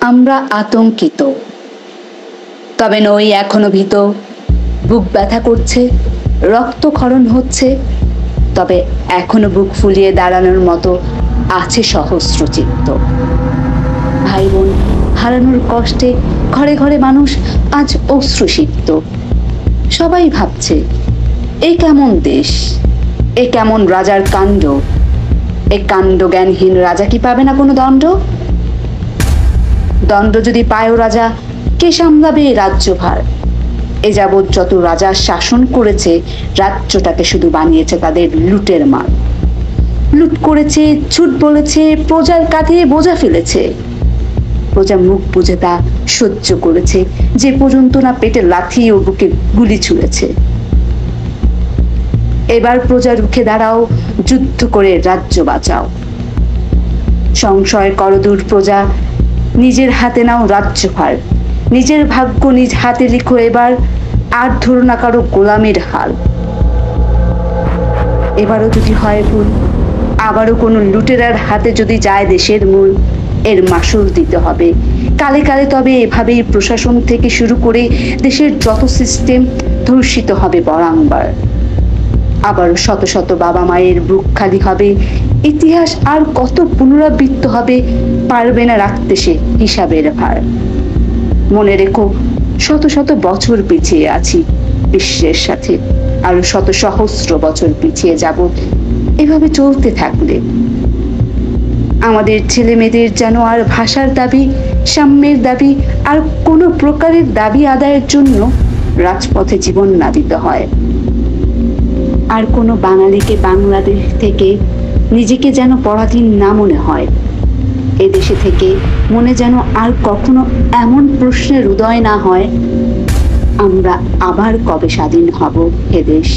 আমরা আতঙ্কিত, তবে নই এখনো ভীত। বুক ব্যথা করছে, রক্তক্ষরণ হচ্ছে, তবে এখনো বুক ফুলিয়ে দাঁড়ানোর মতো আছে সহস্র চিত্ত। ভাই বোন হারানোর কষ্টে ঘরে ঘরে মানুষ আজ অশ্রুসিক্ত। সবাই ভাবছে, এ কেমন দেশ, এ কেমন রাজার কাণ্ড। এ কাণ্ড জ্ঞানহীন রাজা কি পাবে না কোনো দণ্ড? দণ্ড যদি পায়ও রাজা, কে সামলাবে এই রাজ্যভার? এ যাবৎ যত রাজা শাসন করেছে, রাজ্যটাকে শুধু বানিয়েছে তাদের লুটের মাল। লুট করেছে, ছুট বলেছে, প্রজার কাঁধে বোঝা ফেলেছে। প্রজা মুখ বুঝে তা সহ্য করেছে, যে পর্যন্ত না পেটে লাথি ও বুকে গুলি ছুঁড়েছে। এবার প্রজা রুখে দাঁড়াও, যুদ্ধ করে রাজ্য বাঁচাও। সংশয় করদূর প্রজা, নিজের হাতে নাও রাজ্যভার। নিজের ভাগ্য নিজ হাতে লিখো এবার, আর ধরো না কারো গোলামের হাল। এবারও যদি হয় ভুল, আবারও কোনো লুটেরার হাতে যদি যায় দেশের মূল, এর মাসুল দিতে হবে কালে কালে। তবে এভাবেই প্রশাসন থেকে শুরু করে দেশের যত সিস্টেম ধর্ষিত হবে বরাংবার। আবারও শত শত বাবা মায়ের বুক খালি হবে, ইতিহাস আর কত পুনরাবৃত্ত হবে, পারবে না রাখতে সে হিসাবের ভার। মনে রেখো, শত শত বছর পিছিয়ে আছি বিশ্বের সাথে, আরো শত সহস্র বছর পিছিয়ে যাব এভাবে চলতে থাকলে। আমাদের ছেলে মেয়েদের যেন আর ভাষার দাবি, সাম্যের দাবি আর কোনো প্রকারের দাবি আদায়ের জন্য রাজপথে জীবন না দিতে হয়। আর কোনো বাঙালিকে বাংলাদেশ থেকে নিজেকে যেন পরাধীন না মনে হয়। এদেশে থেকে মনে যেন আর কখনো এমন প্রশ্নের উদয় না হয়, আমরা আবার কবে স্বাধীন হব এ দেশ।